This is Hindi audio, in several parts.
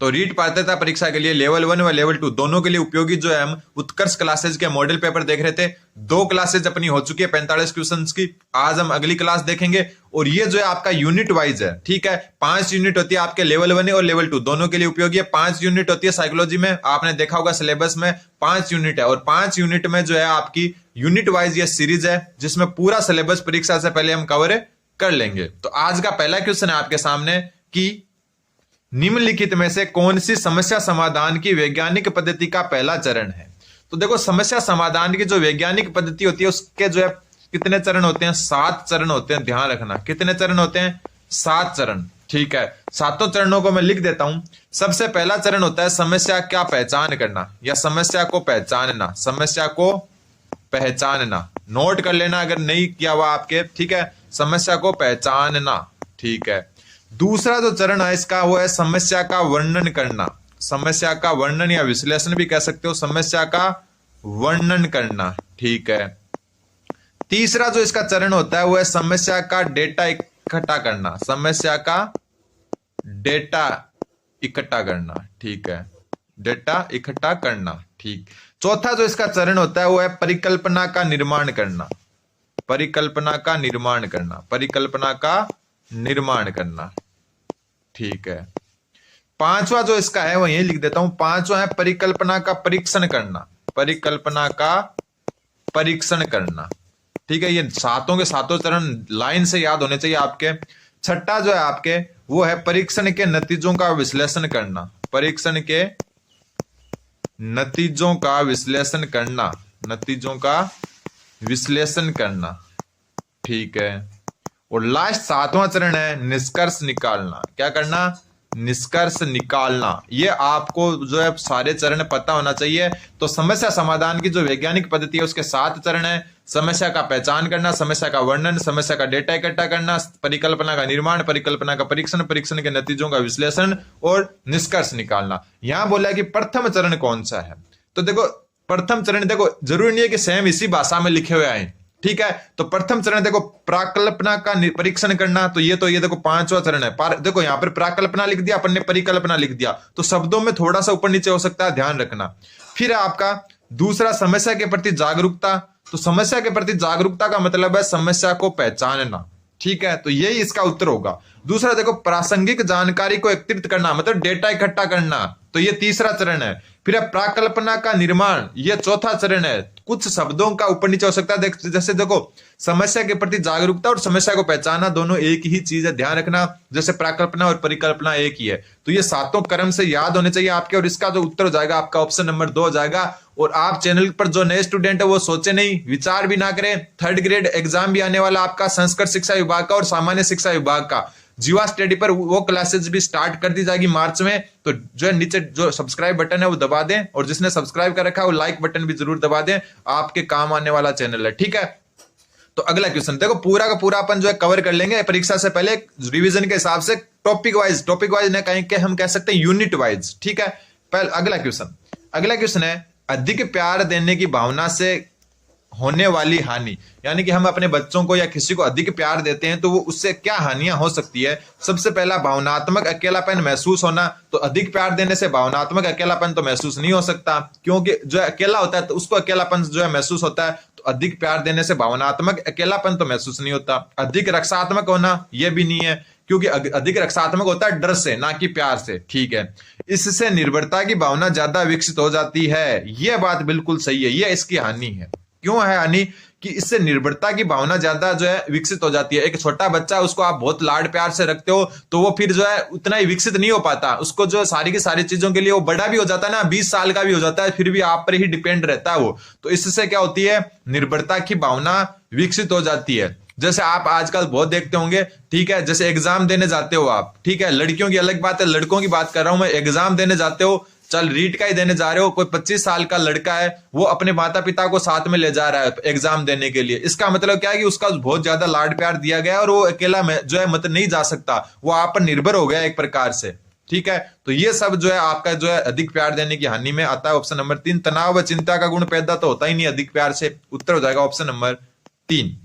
तो रीट पात्रता परीक्षा के लिए लेवल 1 व लेवल 2 दोनों के लिए उपयोगी जो है हम उत्कर्ष क्लासेज के मॉडल पेपर देख रहे थे। 2 क्लासेज अपनी हो चुकी है 45 क्वेश्चंस की। आज हम अगली क्लास देखेंगे और ये जो है आपका यूनिट वाइज है, ठीक है। 5 यूनिट होती है आपके लेवल 1 और लेवल 2 दोनों के लिए उपयोगी है। 5 यूनिट होती है साइकोलॉजी में, आपने देखा होगा सिलेबस में 5 यूनिट है और 5 यूनिट में जो है आपकी यूनिट वाइज ये सीरीज है जिसमें पूरा सिलेबस परीक्षा से पहले हम कवर कर लेंगे। तो आज का पहला क्वेश्चन है आपके सामने कि निम्नलिखित में से कौन सी समस्या समाधान की वैज्ञानिक पद्धति का पहला चरण है। तो देखो समस्या समाधान की जो वैज्ञानिक पद्धति होती है उसके जो है कितने चरण होते हैं, 7 चरण होते हैं। ध्यान रखना कितने चरण होते हैं, 7 चरण, ठीक है। 7 चरणों को मैं लिख देता हूं। सबसे पहला चरण होता है समस्या का पहचान करना या समस्या को पहचानना, समस्या को पहचानना, नोट कर लेना अगर नहीं किया हुआ आपके, ठीक है। समस्या को पहचानना, ठीक है। दूसरा जो चरण है इसका वो है समस्या का वर्णन करना, समस्या का वर्णन या विश्लेषण भी कह सकते हो, समस्या का वर्णन करना, ठीक है। तीसरा जो इसका चरण होता है वो है समस्या का डेटा इकट्ठा करना, समस्या का डेटा इकट्ठा करना, ठीक है, डेटा इकट्ठा करना, ठीक। चौथा जो इसका चरण होता है वो है परिकल्पना का निर्माण करना, परिकल्पना का निर्माण करना, परिकल्पना का निर्माण करना, ठीक है। पांचवा जो इसका है वो यही लिख देता हूं, पांचवा है परिकल्पना का परीक्षण करना, परिकल्पना का परीक्षण करना, ठीक है। ये सातों के सातों चरण लाइन से याद होने चाहिए आपके। छठा जो है आपके वो है परीक्षण के नतीजों का विश्लेषण करना, परीक्षण के नतीजों का विश्लेषण करना, नतीजों का विश्लेषण करना, ठीक है। और लास्ट 7वां चरण है निष्कर्ष निकालना। क्या करना, निष्कर्ष निकालना। ये आपको जो है सारे चरण पता होना चाहिए। तो समस्या समाधान की जो वैज्ञानिक पद्धति है उसके 7 चरण है। समस्या का पहचान करना, समस्या का वर्णन, समस्या का डेटा इकट्ठा करना, परिकल्पना का निर्माण, परिकल्पना का परीक्षण, परीक्षण के नतीजों का विश्लेषण और निष्कर्ष निकालना। यहां बोला कि प्रथम चरण कौन सा है। तो देखो प्रथम चरण, देखो जरूरी नहीं है कि सेम इसी भाषा में लिखे हुए आए, ठीक है। तो प्रथम चरण देखो प्राकल्पना का परीक्षण करना, तो ये देखो 5वां चरण है। देखो यहां पर प्राकल्पना लिख दिया, अपन ने परिकल्पना लिख दिया, तो शब्दों में थोड़ा सा ऊपर नीचे हो सकता है, ध्यान रखना। फिर आपका दूसरा समस्या के प्रति जागरूकता। तो समस्या के प्रति जागरूकता का मतलब है समस्या को पहचानना, ठीक है। तो यही इसका उत्तर होगा। दूसरा देखो प्रासंगिक जानकारी को एकत्रित करना, मतलब डेटा इकट्ठा करना, तो ये तीसरा चरण है। फिर प्राकल्पना का निर्माण, ये चौथा चरण है। कुछ शब्दों का ऊपर नीचे हो सकता है, जैसे देखो समस्या के प्रति जागरूकता और समस्या को पहचानना दोनों एक ही चीज है, ध्यान रखना। जैसे प्राकल्पना और परिकल्पना एक ही है। तो ये 7 क्रम से याद होने चाहिए आपके। और इसका जो उत्तर हो जाएगा आपका ऑप्शन नंबर 2 हो जाएगा। और आप चैनल पर जो नए स्टूडेंट है वो सोचे नहीं, विचार भी ना करें। 3rd ग्रेड एग्जाम भी आने वाला आपका संस्कृत शिक्षा विभाग का और सामान्य शिक्षा विभाग का। जीवा स्टडी पर वो क्लासेस भी स्टार्ट कर दी जाएगी मार्च में। तो जो है नीचे जो सब्सक्राइब बटन है वो दबा दें, और जिसने सब्सक्राइब कर रखा है वो लाइक बटन भी जरूर दबा दें, आपके काम आने वाला चैनल है, ठीक है। तो अगला क्वेश्चन देखो, पूरा का पूरा अपन जो है कवर कर लेंगे परीक्षा से पहले रिवीजन के हिसाब से, टॉपिक वाइज न कहें कि हम कह सकते हैं यूनिट वाइज, ठीक है। पहले अगला क्वेश्चन है अधिक प्यार देने की भावना से होने वाली हानि। यानी कि हम अपने बच्चों को या किसी को अधिक प्यार देते हैं तो वो उससे क्या हानियां हो सकती है। सबसे पहला भावनात्मक अकेलापन महसूस होना। तो अधिक प्यार देने से भावनात्मक अकेलापन तो महसूस नहीं हो सकता, क्योंकि जो अकेला होता है तो उसको अकेलापन जो है महसूस होता है। तो अधिक प्यार देने से भावनात्मक अकेलापन तो महसूस नहीं होता। अधिक रक्षात्मक होना ये भी नहीं है, क्योंकि अधिक रक्षात्मक होता है डर से, ना कि प्यार से, ठीक है। इससे निर्भरता की भावना ज्यादा विकसित हो जाती है। यह बात बिल्कुल सही है, यह इसकी हानि है। क्यों है हानि? कि इससे निर्भरता की भावना ज्यादा जो है विकसित हो जाती है। एक छोटा बच्चा, उसको आप बहुत लाड प्यार से रखते हो तो वो फिर जो है उतना ही विकसित नहीं हो पाता। उसको जो सारी की सारी चीजों के लिए वो बड़ा भी हो जाता है ना, 20 साल का भी हो जाता है, फिर भी आप पर ही डिपेंड रहता है वो। तो इससे क्या होती है, निर्भरता की भावना विकसित हो जाती है। जैसे आप आजकल बहुत देखते होंगे, ठीक है, जैसे एग्जाम देने जाते हो आप, ठीक है, लड़कियों की अलग बात है, लड़कों की बात कर रहा हूं मैं। एग्जाम देने जाते हो, चल रीट का ही देने जा रहे हो, कोई 25 साल का लड़का है, वो अपने माता पिता को साथ में ले जा रहा है एग्जाम देने के लिए। इसका मतलब क्या है कि उसका बहुत ज्यादा लाड प्यार दिया गया और वो अकेला में जो है मतलब नहीं जा सकता, वो आप पर निर्भर हो गया एक प्रकार से, ठीक है। तो ये सब जो है आपका जो है अधिक प्यार देने की हानि में आता है। ऑप्शन नंबर 3, तनाव व चिंता का गुण पैदा तो होता ही नहीं अधिक प्यार से। उत्तर हो जाएगा ऑप्शन नंबर 3।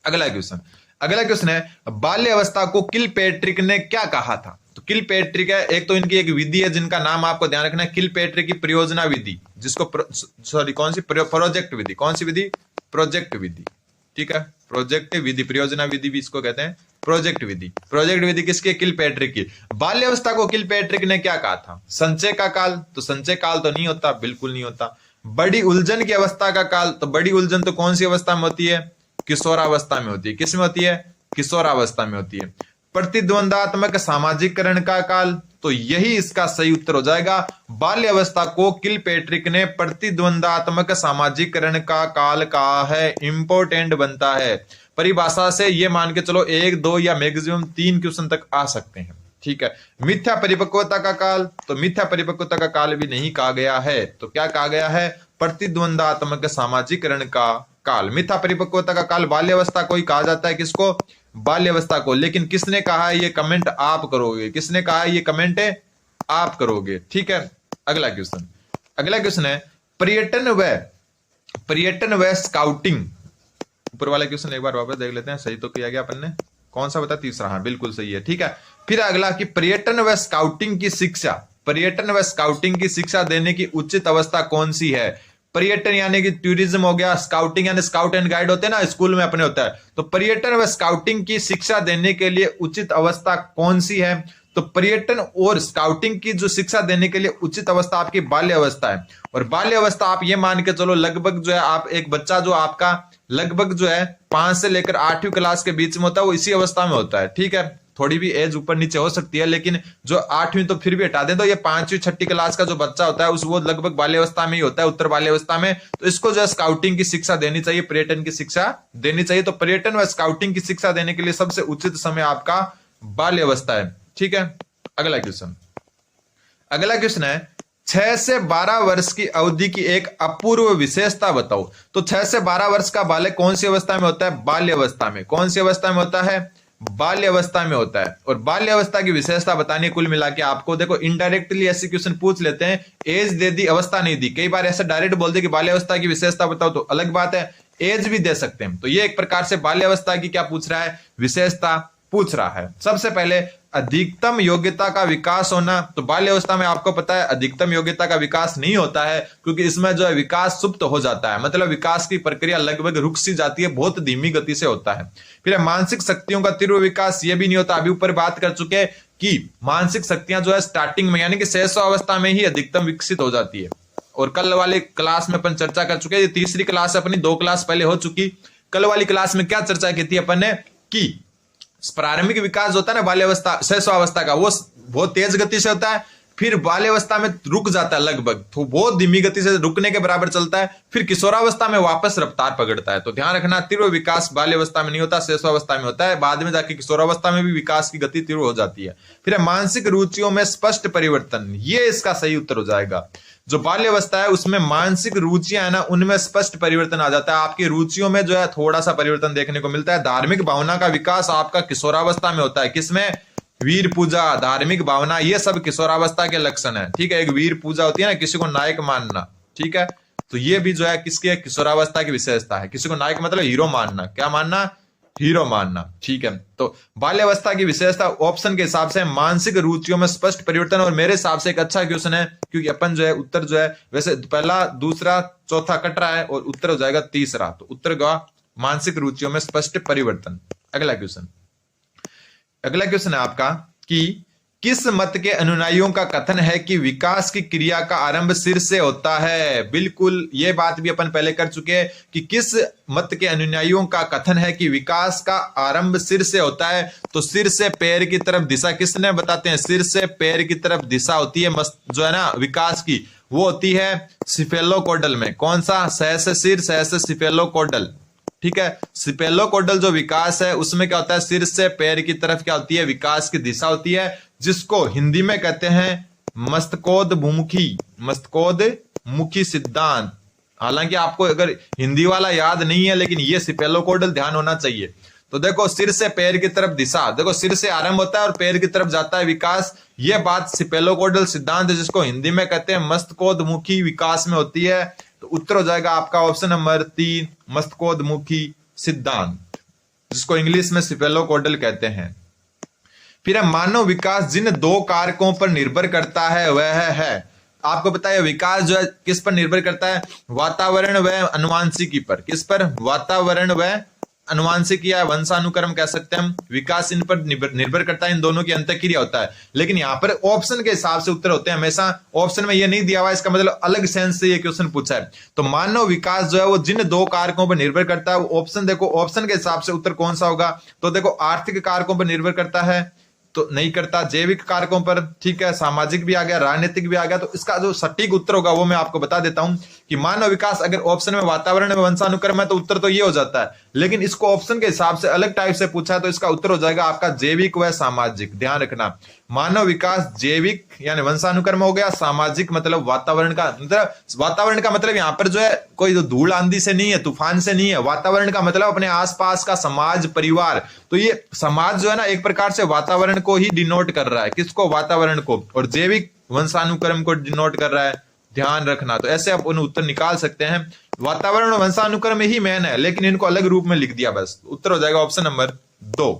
अगला क्वेश्चन, अगला क्वेश्चन है, बाल्य अवस्था को किलपैट्रिक ने क्या कहा था? तो किलपैट्रिक है, एक तो इनकी एक विधि है जिनका नाम आपको ध्यान रखना है, किलपैट्रिक की प्रयोजना विधि, जिसको कौन सी प्रोजेक्ट विधि, कौन सी विधि? प्रोजेक्ट विधि, ठीक है, प्रोजेक्ट विधि, प्रयोजना विधि भी इसको कहते हैं प्रोजेक्ट विधि। प्रोजेक्ट विधि किसकी? किलपैट्रिक की। बाल्य अवस्था को किलपैट्रिक ने क्या कहा था? संचय का काल, तो संचय काल तो नहीं होता, बिल्कुल नहीं होता। बड़ी उलझन की अवस्था का काल, तो बड़ी उलझन तो कौन सी अवस्था में होती है? किशोरावस्था में होती है। किस में होती है? किशोरावस्था में होती है। प्रतिद्वंदात्मक सामाजिकरण का काल, तो यही इसका सही उत्तर हो जाएगा। बाल्य अवस्था को किलपैट्रिक ने प्रतिद्वंदात्मक सामाजिकरण का काल कहा है। इंपोर्टेंट बनता है परिभाषा से, ये मान के चलो 1, 2 या मैक्सिमम 3 क्वेश्चन तक आ सकते हैं, ठीक है। मिथ्या परिपक्वता का काल, तो मिथ्या परिपक्वता का काल भी नहीं कहा गया है, तो क्या कहा गया है? प्रतिद्वंदात्मक सामाजिकरण का काल। मिथ्या परिपक्वता का काल बाल्यावस्था को ही कहा जाता है। किसको? बाल्यावस्था को। लेकिन किसने कहा है ये कमेंट आप करोगे, किसने कहा है ये कमेंट आप करोगे, ठीक है। अगला क्वेश्चन, अगला क्वेश्चन है, पर्यटन व स्काउटिंग। ऊपर वाला क्वेश्चन एक बार वापस देख लेते हैं, सही तो किया गया अपन ने, कौन सा बता? तीसरा, हाँ बिल्कुल सही है, ठीक है। फिर अगला कि पर्यटन व स्काउटिंग की शिक्षा, पर्यटन व स्काउटिंग की शिक्षा देने की उचित अवस्था कौन सी है? पर्यटन यानी कि टूरिज्म हो गया, स्काउटिंग यानी स्काउट एंड गाइड होते हैं ना, स्कूल में अपने होता है। तो पर्यटन व स्काउटिंग की शिक्षा देने के लिए उचित अवस्था कौन सी है? तो पर्यटन और स्काउटिंग की जो शिक्षा देने के लिए उचित अवस्था आपकी बाल्य अवस्था है। और बाल्य अवस्था आप ये मान के चलो लगभग जो है, आप एक बच्चा जो आपका लगभग जो है 5 से लेकर 8वीं क्लास के बीच में होता है, वो इसी अवस्था में होता है, ठीक है। थोड़ी भी एज ऊपर नीचे हो सकती है, लेकिन जो 8वीं तो फिर भी हटा दें, तो ये 5वीं 6ठी क्लास का जो बच्चा होता है उस वो लगभग बाल्यावस्था में ही होता है, उत्तर बाल्यावस्था में। तो इसको जो है स्काउटिंग की शिक्षा देनी चाहिए, पर्यटन की शिक्षा देनी चाहिए। तो पर्यटन व स्काउटिंग की शिक्षा देने के लिए सबसे उचित समय आपका बाल्यावस्था है, ठीक है। अगला क्वेश्चन, अगला क्वेश्चन है, 6 से 12 वर्ष की अवधि की एक अपूर्व विशेषता बताओ। तो 6 से 12 वर्ष का बालक कौन सी अवस्था में होता है? बाल्यावस्था में। कौन सी अवस्था में होता है? बाल्यावस्था में होता है। और बाल्यावस्था की विशेषता बतानी, कुल मिला के आपको देखो इनडायरेक्टली ऐसे क्वेश्चन पूछ लेते हैं, एज दे दी, अवस्था नहीं दी। कई बार ऐसे डायरेक्ट बोल दे कि बाल्यावस्था की विशेषता बताओ, तो अलग बात है, एज भी दे सकते हैं। तो ये एक प्रकार से बाल्यावस्था की क्या पूछ रहा है? विशेषता पूछ रहा है। सबसे पहले अधिकतम योग्यता का विकास होना, तो बाल्यावस्था में आपको पता है अधिकतम योग्यता का विकास नहीं होता है, क्योंकि इसमें जो है विकास सुप्त हो जाता है, मतलब विकास की प्रक्रिया लगभग रुक सी जाती है, बहुत धीमी गति से होता है। फिर मानसिक शक्तियों का तीव्र विकास, ये भी नहीं होता। अभी ऊपर बात कर चुके कि मानसिक शक्तियां जो है स्टार्टिंग में यानी कि शैशवावस्था में ही अधिकतम विकसित हो जाती है। और कल वाले क्लास में अपन चर्चा कर चुके हैं, ये तीसरी क्लास अपनी 2 क्लास पहले हो चुकी। कल वाली क्लास में क्या चर्चा की थी अपन ने कि प्रारंभिक विकास होता है ना बाल्यावस्था शैशवावस्था का, वो बहुत तेज गति से होता है, फिर बाल्यावस्था में रुक जाता है, लगभग तो बहुत धीमी गति से रुकने के बराबर चलता है, फिर किशोरावस्था में वापस रफ्तार पकड़ता है। तो ध्यान रखना, तीव्र विकास बाल्यावस्था में नहीं होता, शैशवावस्था में होता है। बाद में जाके किशोरावस्था में भी विकास की गति तीव्र हो जाती है। फिर मानसिक रुचियों में स्पष्ट परिवर्तन, ये इसका सही उत्तर हो जाएगा। जो बाल्यावस्था है उसमें मानसिक रुचियां है ना, उनमें स्पष्ट परिवर्तन आ जाता है। आपकी रुचियों में जो है थोड़ा सा परिवर्तन देखने को मिलता है। धार्मिक भावना का विकास आपका किशोरावस्था में होता है। किसमें? वीर पूजा, धार्मिक भावना, ये सब किशोरावस्था के लक्षण है, ठीक है। एक वीर पूजा होती है ना, किसी को नायक मानना, ठीक है। तो ये भी जो है किसकी? किशोरावस्था की विशेषता है। किसी को नायक मतलब हीरो मानना, क्या मानना? हीरो मानना, ठीक है। तो बाल्यावस्था की विशेषता ऑप्शन के हिसाब से मानसिक रुचियों में स्पष्ट परिवर्तन, और मेरे हिसाब से एक अच्छा क्वेश्चन है, क्योंकि अपन जो है उत्तर जो है वैसे पहला, दूसरा, चौथा कट रहा है और उत्तर हो जाएगा तीसरा। तो उत्तर का मानसिक रुचियों में स्पष्ट परिवर्तन। अगला क्वेश्चन, अगला क्वेश्चन है आपका कि किस मत के अनुयायियों का कथन है कि विकास की क्रिया का आरंभ सिर से होता है? बिल्कुल, ये बात भी अपन पहले कर चुके हैं कि किस मत के अनुयायियों का कथन है कि विकास का आरंभ सिर से होता है। तो सिर से पैर की तरफ दिशा किसने बताते हैं? सिर से पैर की तरफ दिशा होती है जो है ना विकास की, वो होती है सिफेलोकोडल में। कौन सा? सहस्र सिर, सहस्र सिफेलोकोडल, ठीक है। सिफेलोकोडल जो विकास है उसमें क्या होता है? सिर से पैर की तरफ क्या होती है? विकास की दिशा होती है, जिसको हिंदी में कहते हैं मस्तकोदमुखी, मस्तकोदमुखी सिद्धांत। हालांकि आपको अगर हिंदी वाला याद नहीं है, लेकिन ये सिफेलोकोडल ध्यान होना चाहिए। तो देखो, सिर से पैर की तरफ दिशा, देखो सिर से आरंभ होता है और पैर की तरफ जाता है विकास। ये बात सिफेलोकोडल सिद्धांत है, जिसको हिंदी में कहते हैं मस्तकोदमुखी विकास में होती है। तो उत्तर हो जाएगा आपका ऑप्शन नंबर 3, मस्तकोदमुखी सिद्धांत। जिसको इंग्लिश में सिफेलोकोडल कहते हैं। फिर है मानव विकास जिन 2 कारकों पर निर्भर करता है वह है, आपको पता है विकास जो है किस पर निर्भर करता है, वातावरण व अनुवांशिकी पर। किस पर? वातावरण व अनुवांशिकी या वंशानुक्रम कह सकते हैं हम। विकास इन पर निर्भर करता है, इन दोनों की अंतःक्रिया होता है। लेकिन यहाँ पर ऑप्शन के हिसाब से उत्तर होते हैं, हमेशा ऑप्शन में ये नहीं दिया हुआ, इसका मतलब अलग सेंस से ये क्वेश्चन पूछा है। तो मानव विकास जो है वो जिन 2 कारकों पर निर्भर करता है, वो ऑप्शन देखो, ऑप्शन के हिसाब से उत्तर कौन सा होगा। तो देखो आर्थिक कारकों पर निर्भर करता है तो नहीं करता, जैविक कारकों पर, ठीक है, सामाजिक भी आ गया, राजनीतिक भी आ गया। तो इसका जो सटीक उत्तर होगा वो मैं आपको बता देता हूं कि मानव विकास अगर ऑप्शन में वातावरण में वंशानुक्रम है तो उत्तर तो ये हो जाता है, लेकिन इसको ऑप्शन के हिसाब से अलग टाइप से पूछा है तो इसका उत्तर हो जाएगा आपका जैविक व सामाजिक। ध्यान रखना, मानव विकास जैविक यानी वंशानुक्रम हो गया, सामाजिक मतलब वातावरण का, मतलब वातावरण का मतलब यहां पर जो है कोई धूल आंधी से नहीं है, तूफान से नहीं है। वातावरण का मतलब अपने आसपास का समाज, परिवार। तो ये समाज जो है ना एक प्रकार से वातावरण को ही डिनोट कर रहा है। किसको? वातावरण को। और जैविक वंशानुक्रम को डिनोट कर रहा है। ध्यान रखना, तो ऐसे आप उन्हें उत्तर निकाल सकते हैं। वातावरण और वंशानुक्रम ही मेन है, लेकिन इनको अलग रूप में लिख दिया बस। उत्तर हो जाएगा ऑप्शन नंबर 2।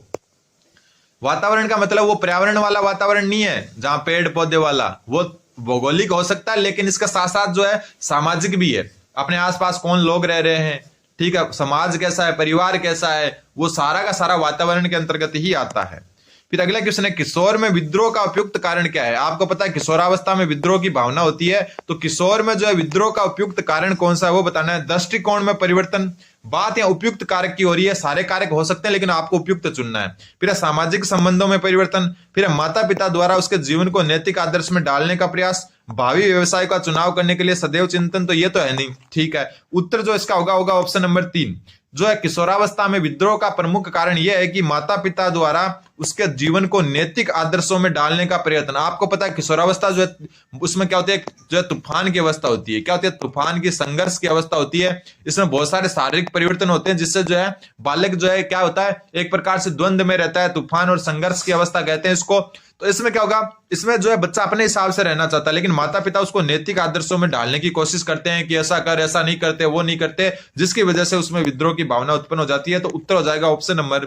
वातावरण का मतलब वो पर्यावरण वाला वातावरण नहीं है जहां पेड़ पौधे वाला, वो भौगोलिक हो सकता है, लेकिन इसका साथ साथ जो है सामाजिक भी है। अपने आसपास कौन लोग रह रहे हैं, ठीक है, समाज कैसा है, परिवार कैसा है, वो सारा का सारा वातावरण के अंतर्गत ही आता है। फिर अगला क्वेश्चन है किशोर में विद्रोह का उपयुक्त कारण क्या है। आपको पता है किशोरावस्था में विद्रोह की भावना होती है, तो किशोर में जो है विद्रोह का उपयुक्त कारण कौन सा है वो बताना है। दृष्टिकोण में परिवर्तन, बात या उपयुक्त कारक की हो रही है, सारे कारक हो सकते हैं लेकिन आपको उपयुक्त चुनना है। फिर सामाजिक संबंधों में परिवर्तन, फिर माता पिता द्वारा उसके जीवन को नैतिक आदर्श में डालने का प्रयास, भावी व्यवसाय का चुनाव करने के लिए सदैव चिंतन, तो ये तो है नहीं, ठीक है। उत्तर जो इसका होगा ऑप्शन नंबर 3। जो है किशोरावस्था में विद्रोह का प्रमुख कारण यह है कि माता पिता द्वारा उसके जीवन को नैतिक आदर्शों में डालने का प्रयत्न। आपको पता है किशोरावस्था जो है उसमें क्या होती है, जो है तूफान की अवस्था होती है। क्या होती है? तूफान की, संघर्ष की अवस्था होती है। इसमें बहुत सारे शारीरिक परिवर्तन होते हैं जिससे जो है बालक जो है क्या होता है, एक प्रकार से द्वंद्व में रहता है। तूफान और संघर्ष की अवस्था कहते हैं इसको। तो इसमें क्या होगा, इसमें जो है बच्चा अपने हिसाब से रहना चाहता है, लेकिन माता पिता उसको नैतिक आदर्शों में डालने की कोशिश करते हैं कि ऐसा कर, ऐसा नहीं करते, वो नहीं करते, जिसकी वजह से उसमें विद्रोह की भावना उत्पन्न हो जाती है। तो उत्तर हो जाएगा ऑप्शन नंबर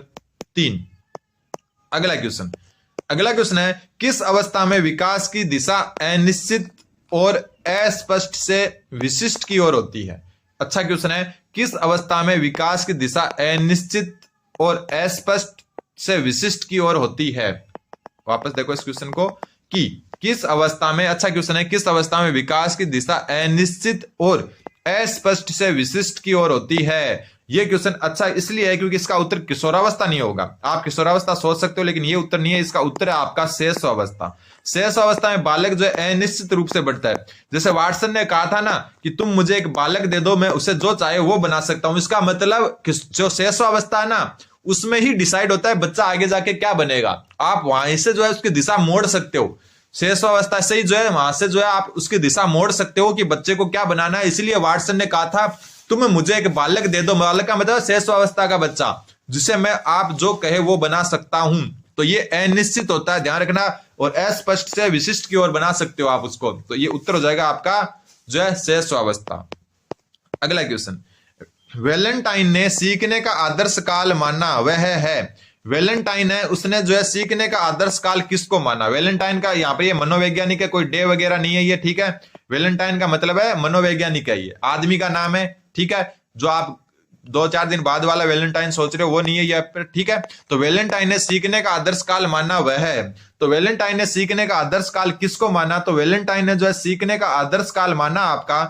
3। अगला क्वेश्चन है किस अवस्था में विकास की दिशा अनिश्चित और अस्पष्ट से विशिष्ट की ओर होती है। अच्छा क्वेश्चन है, किस अवस्था में विकास की दिशा अनिश्चित और अस्पष्ट से विशिष्ट की ओर होती है। वापस देखो इस क्वेश्चन को कि किस अवस्था में, अच्छा क्वेश्चन है, किस अवस्था में विकास की दिशा अनिश्चित और अस्पष्ट से विशिष्ट की ओर होती है। यह क्वेश्चन अच्छा इसलिए है क्योंकि इसका उत्तर किशोरावस्था नहीं होगा। आप किशोरावस्था सोच सकते हो लेकिन यह उत्तर नहीं है, इसका उत्तर है आपका शैशवावस्था। शैशवावस्था में बालक जो है अनिश्चित रूप से बढ़ता है। जैसे वाटसन ने कहा था ना कि तुम मुझे एक बालक दे दो, मैं उसे जो चाहे वो बना सकता हूं। इसका मतलब जो शैशवावस्था है ना उसमें ही डिसाइड होता है बच्चा आगे जाके क्या बनेगा। आप वहां से जो है उसकी दिशा मोड़ सकते हो। शैशवावस्था से ही जो है वहां से जो है आप उसकी दिशा मोड़ सकते हो कि बच्चे को क्या बनाना है। इसलिए वाटसन ने कहा था तुम मुझे एक बालक दे दो। बालक का मतलब शैशवावस्था का बच्चा जिसे मैं आप जो कहे वो बना सकता हूं। तो ये अनिश्चित होता है, ध्यान रखना। और अस्पष्ट से विशिष्ट की ओर बना सकते हो आप उसको। तो ये उत्तर हो जाएगा आपका जो है शैशवावस्था। अगला क्वेश्चन, वैलेंटाइन ने सीखने का आदर्श काल माना वह है। वैलेंटाइन है उसने जो है सीखने का आदर्श काल किसको माना। वैलेंटाइन का यहाँ पे ये मनोवैज्ञानिक है, कोई डे वगैरह नहीं है ये, ठीक है। वैलेंटाइन का मतलब है मनोवैज्ञानिक है, ये आदमी का नाम है, ठीक है। जो आप 2-4 दिन बाद वाला वैलेंटाइन सोच रहे हो वो नहीं है ये, ठीक है। तो वैलेंटाइन ने सीखने का आदर्श काल माना वह है। तो वैलेंटाइन ने सीखने का आदर्श काल किसको माना। तो वैलेंटाइन ने जो है सीखने का आदर्श काल माना आपका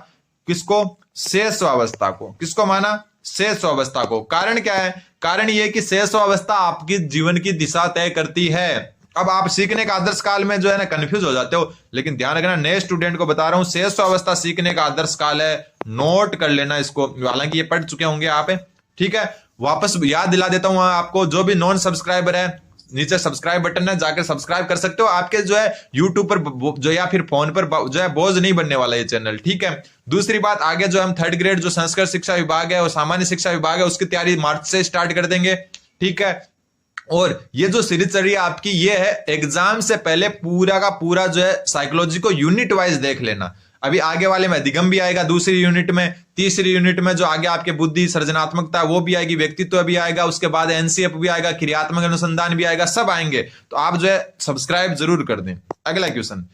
किसको, शैशवावस्था को। किसको माना, शैशवावस्था को। कारण क्या है, कारण यह कि शैशवावस्था आपकी जीवन की दिशा तय करती है। अब आप सीखने का आदर्श काल में जो है ना कंफ्यूज हो जाते हो, लेकिन ध्यान रखना नए स्टूडेंट को बता रहा हूं शैशवावस्था सीखने का आदर्श काल है। नोट कर लेना इसको, हालांकि ये पढ़ चुके होंगे आप, ठीक है। वापस याद दिला देता हूं आपको, जो भी नॉन सब्सक्राइबर है नीचे सब्सक्राइब बटन है, जाकर सब्सक्राइब कर सकते हो। आपके जो है यूट्यूब पर जो या फिर फोन पर जो है बोझ नहीं बनने वाला ये चैनल, ठीक है। दूसरी बात, आगे जो हम 3rd ग्रेड जो संस्कृत शिक्षा विभाग है और सामान्य शिक्षा विभाग है उसकी तैयारी मार्च से स्टार्ट कर देंगे, ठीक है। और ये जो सीरीज चल रही है आपकी, ये है एग्जाम से पहले पूरा का पूरा जो है साइकोलॉजी को यूनिट वाइज देख लेना। अभी आगे वाले में अधिगम भी आएगा, दूसरी यूनिट में, तीसरी यूनिट में जो आगे आपके बुद्धि सृजनात्मकता वो भी आएगी, व्यक्तित्व भी आएगा, उसके बाद एनसीएफ भी आएगा, क्रियात्मक अनुसंधान भी आएगा, सब आएंगे। तो आप जो है सब्सक्राइब जरूर कर दें। अगला क्वेश्चन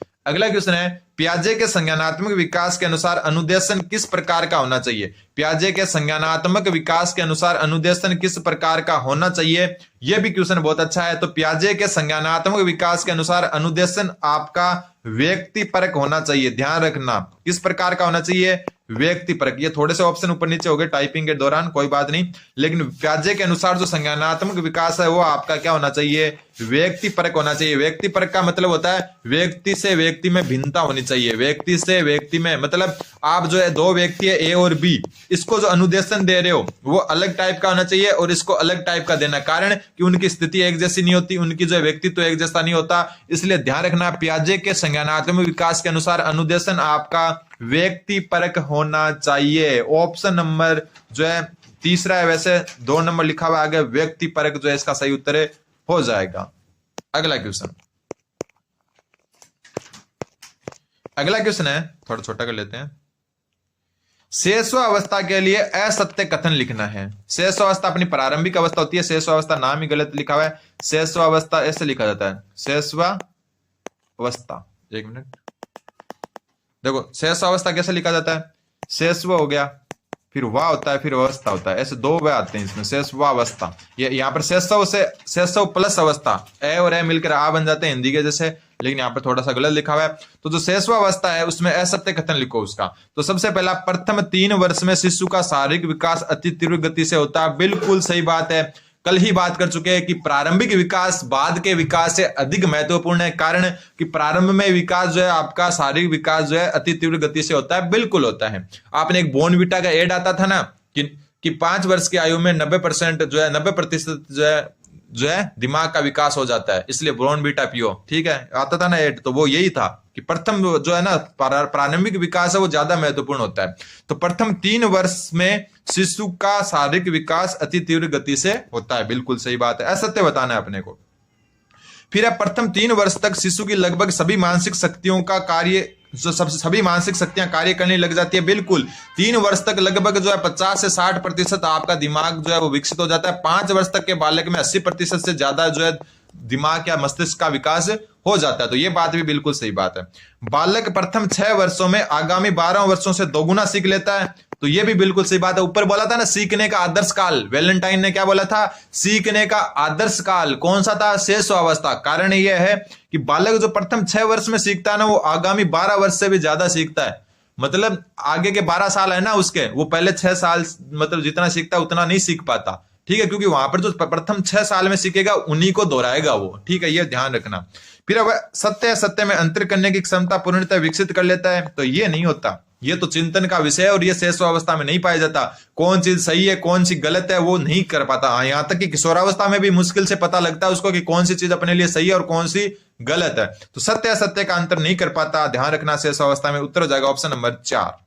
है पियाजे के संज्ञानात्मक विकास के अनुसार अनुदेशन किस प्रकार का होना चाहिए। पियाजे के संज्ञानात्मक विकास के अनुसार अनुदेशन किस प्रकार का होना चाहिए, यह भी क्वेश्चन बहुत अच्छा है। तो पियाजे के संज्ञानात्मक विकास के अनुसार अनुदेशन आपका व्यक्तिपरक होना चाहिए। ध्यान रखना किस प्रकार का होना चाहिए, व्यक्तिपरक। ये थोड़े से ऑप्शन ऊपर नीचे हो गए टाइपिंग के दौरान, कोई बात नहीं, लेकिन पियाजे के अनुसार जो संज्ञानात्मक विकास है वो आपका क्या होना चाहिए, व्यक्तिपरक होना चाहिए। व्यक्तिपरक का मतलब होता है व्यक्ति से व्यक्ति में भिन्नता होनी चाहिए। व्यक्ति से व्यक्ति में मतलब आप जो है दो व्यक्ति है ए और बी, इसको जो अनुदेशन दे रहे हो वो अलग टाइप का होना चाहिए और इसको अलग टाइप का देना, कारण कि उनकी स्थिति एक जैसी नहीं होती, उनकी जो है व्यक्तित्व एक जैसा नहीं होता। इसलिए ध्यान रखना पियाजे के संज्ञानात्मक विकास के अनुसार अनुदेशन आपका व्यक्तिपरक होना चाहिए। ऑप्शन नंबर जो है तीसरा है, वैसे 2 नंबर लिखा हुआ आगे, व्यक्तिपरक जो है इसका सही उत्तर हो जाएगा। अगला क्वेश्चन है, थोड़ा छोटा कर लेते हैं। शेषवावस्था के लिए असत्य कथन लिखना है। शेषवावस्था अपनी प्रारंभिक अवस्था होती है, शेषवावस्था नाम ही गलत लिखा हुआ है, शेषवावस्था ऐसे लिखा जाता है, शेषवावस्था। एक मिनट देखो, शेषावस्था कैसे लिखा जाता है, शेषव हो गया, फिर वाह होता है, फिर अवस्था होता है, ऐसे 2 व आते हैं इसमें, शेषवावस्था। ये यहाँ पर शेषव से शेषव प्लस अवस्था, ए और ए मिलकर आ बन जाते हैं हिंदी के जैसे, लेकिन यहाँ पर थोड़ा सा गलत लिखा हुआ है। तो जो शेषवावस्था है उसमें असत्य कथन लिखो उसका। तो सबसे पहला, प्रथम 3 वर्ष में शिशु का शारीरिक विकास अति तीव्र गति से होता है। बिल्कुल सही बात है, कल ही बात कर चुके हैं कि प्रारंभिक विकास बाद के विकास से अधिक महत्वपूर्ण है, कारण कि प्रारंभ में विकास जो है आपका शारीरिक विकास जो है अति तीव्र गति से होता है। बिल्कुल होता है। आपने एक बॉर्नविटा का एड आता था ना कि 5 वर्ष की आयु में 90% जो है 90% जो है दिमाग का विकास हो जाता है, इसलिए बॉर्नविटा पियो, ठीक है, आता था ना एड, तो वो यही था कि प्रथम जो है ना प्रारंभिक विकास है वो ज्यादा महत्वपूर्ण होता है। तो प्रथम 3 वर्ष में शिशु का शारीरिक विकास अति तीव्र गति से होता है। बिल्कुल सही बात है, असत्य बताना है अपने को। फिर प्रथम 3 वर्ष तक शिशु की लगभग सभी मानसिक शक्तियों का कार्य जो सभी मानसिक शक्तियां कार्य करने लग जाती है। बिल्कुल 3 वर्ष तक लगभग जो है 50 से 60% आपका दिमाग जो है वो विकसित हो जाता है। 5 वर्ष तक के बालक में 80% से ज्यादा जो है दिमाग या मस्तिष्क का विकास हो जाता है। तो ये बात भी बिल्कुल सही बात है। बालक प्रथम 6 वर्षों में आगामी 12 वर्षों से दोगुना सीख लेता है, तो ये भी बिल्कुल सही बात है। ऊपर बोला था ना सीखने का आदर्श काल, वैलेंटाइन ने क्या बोला था, सीखने का आदर्श काल कौन सा था, शेषावस्था। कारण यह है कि बालक जो प्रथम 6 वर्ष में सीखता है ना वो आगामी 12 वर्ष से भी ज्यादा सीखता है। मतलब आगे के 12 साल है ना उसके, वो पहले 6 साल मतलब जितना सीखता है उतना नहीं सीख पाता, ठीक है, क्योंकि वहां पर जो प्रथम 6 साल में सीखेगा उन्हीं को दोहराएगा वो, ठीक है, ये ध्यान रखना। फिर अब सत्य में अंतर करने की क्षमता पूर्णतः विकसित कर लेता है, तो ये नहीं होता, ये तो चिंतन का विषय है और ये शेषावस्था में नहीं पाया जाता। कौन चीज सही है कौन सी गलत है वो नहीं कर पाता। यहां तक कि किशोरावस्था में भी मुश्किल से पता लगता है उसको कि कौन सी चीज अपने लिए सही है और कौन सी गलत है। तो सत्य असत्य का अंतर नहीं कर पाता, ध्यान रखना शेषावस्था में। उत्तर हो जाएगा ऑप्शन नंबर 4।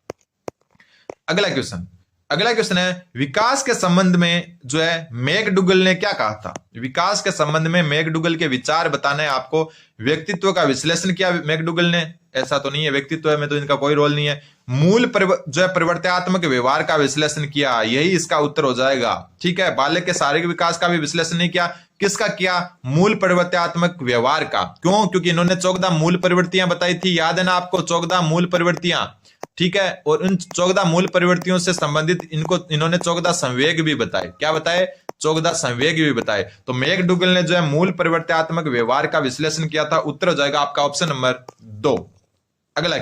अगला क्वेश्चन है विकास के संबंध में जो है मैकडूगल ने क्या कहा था। विकास के संबंध में मैकडूगल के विचार बताने हैं आपको। व्यक्तित्व का विश्लेषण किया मैकडूगल ने, ऐसा तो नहीं है व्यक्तित्व में तो इनका कोई रोल नहीं है। मूल जो है परिवर्तनात्मक व्यवहार का विश्लेषण किया, यही इसका उत्तर हो जाएगा, ठीक है। बालक के शारीरिक विकास का भी विश्लेषण नहीं किया, किसका किया, मूल परिवर्तनात्मक व्यवहार का। क्यों, क्योंकि इन्होंने 14 मूल प्रवृत्तियां बताई थी, याद है ना आपको, 14 मूल प्रवृत्तियां, ठीक है। और उन 14 मूल प्रवृत्तियों से संबंधित इन्होंने 14 संवेग भी बताए। क्या बताए, 14 संवेग भी बताए। तो मैकडूगल ने जो है मूल परिवर्तनात्मक व्यवहार का विश्लेषण किया था। उत्तर हो जाएगा आपका ऑप्शन नंबर 2। अगला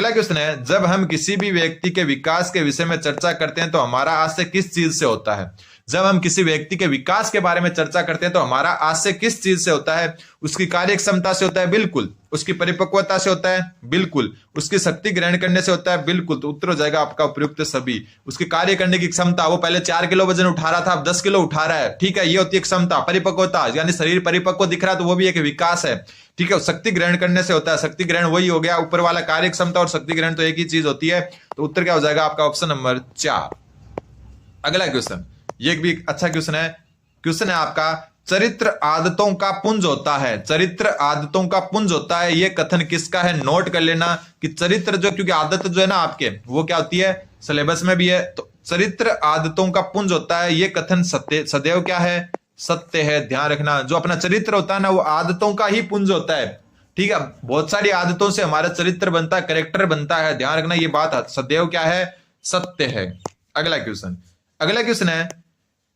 क्वेश्चन है जब हम किसी भी व्यक्ति के विकास के विषय में चर्चा करते हैं तो हमारा आशय किस चीज से होता है। जब हम किसी व्यक्ति के विकास के बारे में चर्चा करते हैं तो हमारा आशय किस चीज से होता है। उसकी कार्य क्षमता से होता है, बिल्कुल। उसकी परिपक्वता से होता है, बिल्कुल। उसकी शक्ति ग्रहण करने से होता है, बिल्कुल। तो उत्तर हो जाएगा आपका उपयुक्त सभी। उसकी कार्य करने की क्षमता, वो पहले 4 किलो वजन उठा रहा था अब 10 किलो उठा रहा है, ठीक है, ये होती है क्षमता। परिपक्वता यानी शरीर परिपक्व दिख रहा है तो वो भी एक विकास है, ठीक है। शक्ति ग्रहण करने से होता है, शक्ति ग्रहण वही हो गया ऊपर वाला, कार्य क्षमता और शक्ति ग्रहण तो एक ही चीज होती है। तो उत्तर क्या हो जाएगा आपका ऑप्शन नंबर 4। अगला क्वेश्चन, ये भी अच्छा क्वेश्चन है आपका चरित्र आदतों का पुंज होता है, चरित्र आदतों का पुंज होता है, ये कथन किसका है? नोट कर लेना कि चरित्र जो, क्योंकि आदत जो है ना आपके वो क्या होती है, सिलेबस में भी है, तो चरित्र आदतों का पुंज होता है, ये कथन सत्य सदैव क्या है? सत्य है। ध्यान रखना, जो अपना चरित्र होता है ना वो आदतों का ही पुंज होता है, ठीक है। बहुत सारी आदतों से हमारा चरित्र बनता है, कैरेक्टर बनता है, ध्यान रखना ये बात सदैव क्या है? सत्य है। अगला क्वेश्चन है,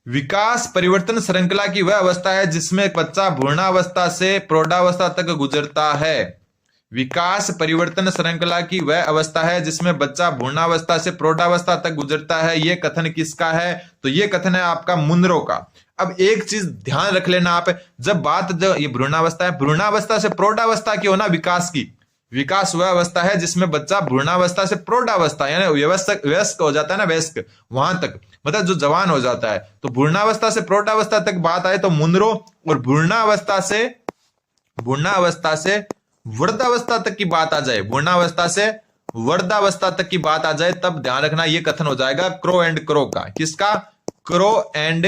विकास परिवर्तन श्रृंखला की वह अवस्था है जिसमें बच्चा भ्रूणावस्था से प्रौढ़ावस्था तक गुजरता है। विकास परिवर्तन श्रृंखला की वह अवस्था है जिसमें बच्चा भ्रूणावस्था से प्रौढ़ावस्था तक गुजरता है, यह कथन किसका है? तो यह कथन है आपका मुनरो का। अब एक चीज ध्यान रख लेना आप, जब बात जो ये भ्रूणावस्था है, भ्रूणावस्था से प्रौढ़ावस्था की होना विकास की, विकास वह अवस्था है जिसमें बच्चा भ्रूणावस्था से प्रौढ़ावस्था यानी वयस्क हो जाता है ना, वयस्क वहां तक, मतलब जो जवान हो जाता है, तो भ्रूणावस्था से प्रौढ़ावस्था तक बात आए तो मुनरो, और भ्रूणावस्था से वृद्धावस्था तक की बात आ जाए, भ्रूणावस्था से वृद्धावस्था तक की बात आ जाए, तब ध्यान रखना ये कथन हो जाएगा क्रो एंड क्रो का। किसका? क्रो एंड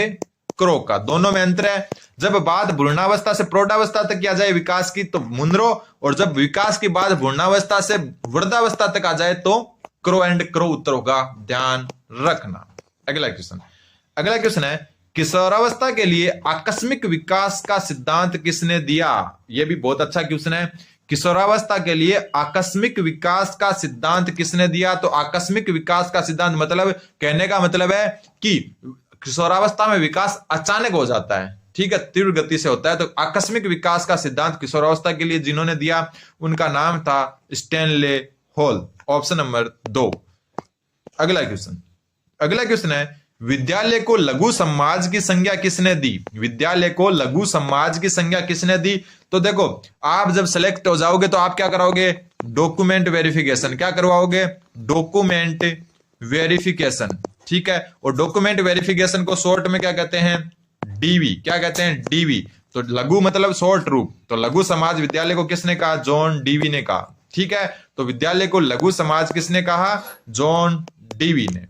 क्रो का। दोनों में अंतर है। जब बात भ्रूणावस्था से प्रौढ़ावस्था तक की आ जाए विकास की तो मुनरो, और जब विकास की बात भ्रूणावस्था से वृद्धावस्था तक आ जाए तो क्रो एंड क्रो उत्तर होगा, ध्यान रखना। अगला क्वेश्चन है, किशोरावस्था के लिए आकस्मिक विकास का सिद्धांत किसने दिया? यह भी बहुत अच्छा क्वेश्चन है। किशोरावस्था के लिए आकस्मिक विकास का सिद्धांत किसने दिया? तो आकस्मिक विकास का सिद्धांत मतलब कहने का मतलब है कि किशोरावस्था में विकास अचानक हो जाता है, ठीक है, तीव्र गति से होता है, तो आकस्मिक विकास का सिद्धांत किशोरावस्था के लिए जिन्होंने दिया उनका नाम था स्टैनले हॉल, ऑप्शन नंबर 2। अगला क्वेश्चन है, विद्यालय को लघु समाज की संज्ञा किसने दी? विद्यालय को लघु समाज की संज्ञा किसने दी? तो देखो, आप जब सेलेक्ट हो जाओगे तो आप क्या कराओगे? Document verification. क्या करवाओगे? डॉक्यूमेंट वेरिफिकेशन, ठीक है। और डॉक्यूमेंट वेरिफिकेशन को शॉर्ट में क्या कहते हैं? डीवी। क्या कहते हैं? डीवी। तो लघु मतलब शॉर्ट रूप, तो लघु समाज विद्यालय को किसने कहा? जॉन डीवी ने कहा, ठीक है। तो विद्यालय को लघु समाज किसने कहा? जॉन डीवी ने।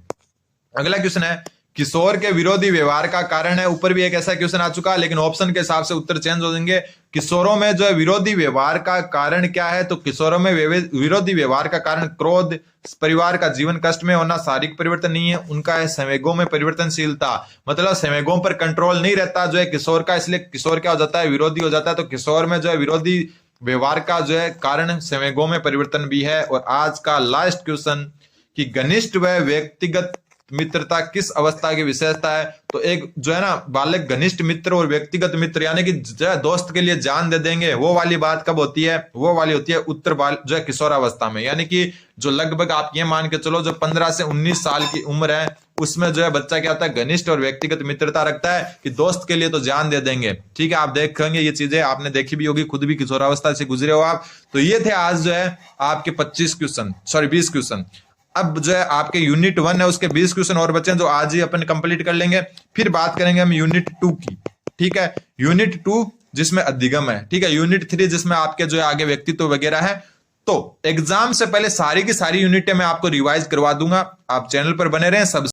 अगला क्वेश्चन है, किशोर के विरोधी व्यवहार का कारण है। ऊपर भी एक ऐसा क्वेश्चन आ चुका, लेकिन ऑप्शन के हिसाब से उत्तर चेंज हो जाएंगे। किशोरों में जो है विरोधी व्यवहार का कारण क्या है? तो किशोरों में विरोधी व्यवहार का कारण क्रोध, परिवार का जीवन कष्ट में होना, शारीरिक परिवर्तन नहीं है, उनका है संवेगों में परिवर्तनशीलता, मतलब संवेगों पर कंट्रोल नहीं रहता जो है किशोर का, इसलिए किशोर क्या हो जाता है? विरोधी हो जाता है। तो किशोर में जो है विरोधी व्यवहार का जो है कारण संवेगों में परिवर्तन भी है। और आज का लास्ट क्वेश्चन कि घनिष्ठ व व्यक्तिगत मित्रता किस अवस्था की विशेषता है? तो एक जो है ना बालक घनिष्ठ मित्र और व्यक्तिगत मित्र यानी कि जो है दोस्त के लिए जान दे देंगे, वो वाली बात कब होती है? वो वाली होती है उत्तर बाल जो है किशोरावस्था में, यानी कि जो लगभग आप ये मान के चलो जो 15 से 19 साल की उम्र है उसमें जो है बच्चा क्या होता है? घनिष्ठ और व्यक्तिगत मित्रता रखता है कि दोस्त के लिए तो जान दे देंगे, ठीक है। आप देखेंगे ये चीजें आपने देखी भी होगी, खुद भी किशोरावस्था से गुजरे हो आप। तो ये थे आज जो है आपके 20 क्वेश्चन। अब जो है आपके यूनिट 1 है उसके 20 क्वेश्चन और बचे हैं जो आज ही अपन कंप्लीट कर लेंगे। फिर बात करेंगे हम यूनिट 2 की, ठीक है। यूनिट 2 जिसमें अधिगम है, ठीक है। यूनिट 3 जिसमें आपके जो है आगे व्यक्तित्व वगैरह है। तो एग्जाम से पहले सारी की सारी यूनिटें मैं आपको रिवाइज करवा दूंगा। आप चैनल पर बने रहें। सब